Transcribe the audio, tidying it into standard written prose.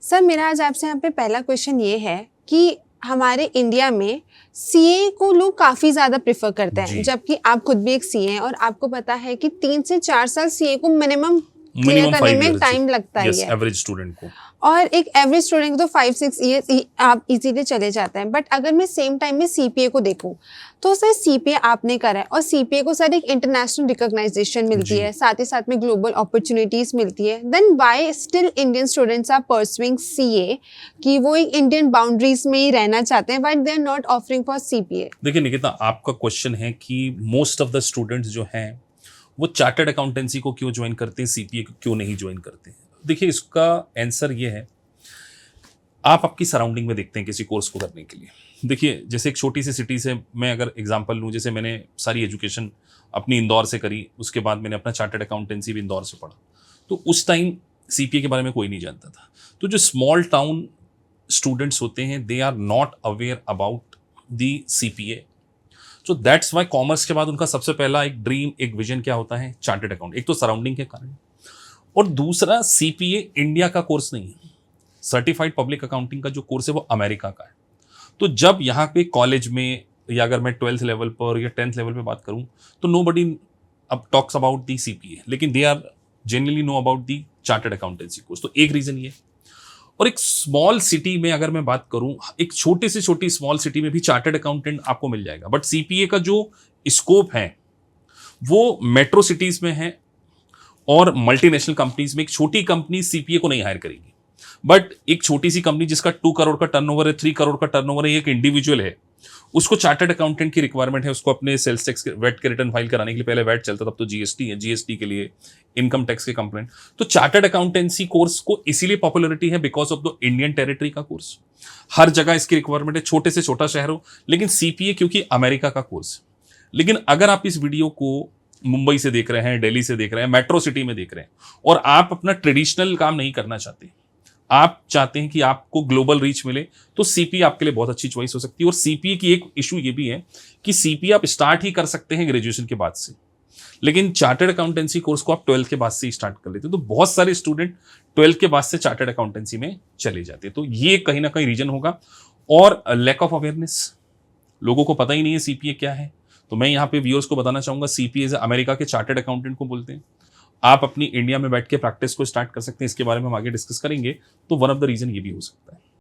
Sir मेरा आज आपसे यहाँ पे पहला क्वेश्चन ये है कि हमारे इंडिया में सीए को लोग काफी ज्यादा प्रेफर करते हैं, जी। जबकि आप खुद भी एक सीए हैं और आपको पता है कि 3 से 4 साल सीए को मिनिमम क्लियर मिनिमम करने 5 में इयर्स टाइम लगता ही यस है। एवरेज स्टूडेंट को। और एक एवरेज स्टूडेंट को तो 5-6 ईयर्स आप इजीली चले जाते हैं। बट अगर मैं सेम टाइम में सीपीए को देखूं तो सर सीपीए आपने करा है और सीपीए को सर एक इंटरनेशनल रिकॉग्नाइजेशन मिलती जी। है, साथ ही साथ में ग्लोबल अपॉर्चुनिटीज मिलती है। Then why still Indian students are pursuing CA कि वो एक इंडियन बाउंड्रीज में ही रहना चाहते हैं, but they are not offering for CPA. देखिए निकिता, आपका क्वेश्चन है कि मोस्ट ऑफ द स्टूडेंट्स जो हैं वो चार्टर्ड अकाउंटेंसी को क्यों ज्वाइन करते हैं, सीपीए को क्यों नहीं ज्वाइन करते हैं। देखिए इसका आंसर ये है, आप आपकी सराउंडिंग में देखते हैं किसी कोर्स को करने के लिए। देखिए जैसे एक छोटी सी सिटी से मैं अगर एग्जांपल लूँ, जैसे मैंने सारी एजुकेशन अपनी इंदौर से करी, उसके बाद मैंने अपना चार्टर्ड अकाउंटेंसी भी इंदौर से पढ़ा, तो उस टाइम सीपीए के बारे में कोई नहीं जानता था। तो जो स्मॉल टाउन स्टूडेंट्स होते हैं they are not aware about the CPA. So that's why commerce के बाद उनका सबसे पहला एक ड्रीम, एक विजन क्या होता है, चार्टर्ड अकाउंट। एक तो सराउंडिंग के कारण, और दूसरा सीपीए इंडिया का कोर्स नहीं है। सर्टिफाइड पब्लिक अकाउंटिंग का जो कोर्स है वो अमेरिका का है। तो जब यहाँ पे कॉलेज में, या अगर मैं 12th लेवल पर या 10th लेवल पे बात करूँ, तो नो बडी अब टॉक्स अबाउट दी सीपीए, लेकिन they are generally know about the chartered accountancy course. तो एक रीजन ये। और एक स्मॉल सिटी में अगर मैं बात करूं, एक छोटी से छोटी स्मॉल सिटी में भी चार्टर्ड अकाउंटेंट आपको मिल जाएगा, बट सीपीए का जो स्कोप है वो मेट्रो सिटीज में है और मल्टीनेशनल कंपनीज में। एक छोटी कंपनी सीपीए को नहीं हायर करेगी, बट एक छोटी सी कंपनी जिसका 2 करोड़ का टर्नओवर है, 3 करोड़ का टर्नओवर है, एक इंडिविजुअल है, उसको चार्टर्ड अकाउंटेंट की रिक्वायरमेंट है। उसको अपने सेल्स टैक्स वेट के रिटर्न फाइल कराने के लिए, पहले वेट चलता तब तो जीएसटी है, जीएसटी के लिए इनकम टैक्स के कंप्लेंट। तो चार्टर्ड अकाउंटेंसी कोर्स को इसीलिए पॉपुलरिटी है because of the Indian territory का कोर्स। हर जगह इसकी रिक्वायरमेंट है, छोटे से छोटा शहर हो, लेकिन सीपीए क्योंकि अमेरिका का कोर्स। लेकिन अगर आप इस वीडियो को मुंबई से देख रहे हैं, दिल्ली से देख रहे हैं, मेट्रो सिटी में देख रहे हैं, और आप अपना ट्रेडिशनल काम नहीं करना चाहते, आप चाहते हैं कि आपको ग्लोबल रीच मिले, तो सीपीए आपके लिए बहुत अच्छी चॉइस हो सकती है। और सीपीए की एक इशू ये भी है कि सीपीए आप स्टार्ट ही कर सकते हैं ग्रेजुएशन के बाद से, लेकिन चार्टर्ड अकाउंटेंसी कोर्स को आप 12th के बाद से ही स्टार्ट कर लेते हैं। तो बहुत सारे स्टूडेंट 12th के बाद से चार्टर्ड अकाउंटेंसी में चले जाते हैं। तो ये कहीं ना कहीं रीजन होगा। और लैक ऑफ अवेयरनेस, लोगों को पता ही नहीं है सीपीए क्या है। तो मैं यहाँ पे व्यूअर्स को बताना चाहूंगा, सीपीए अमेरिका के चार्टर्ड अकाउंटेंट को बोलते हैं। आप अपनी इंडिया में बैठ के प्रैक्टिस को स्टार्ट कर सकते हैं। इसके बारे में हम आगे डिस्कस करेंगे। तो वन ऑफ द रीजन ये भी हो सकता है।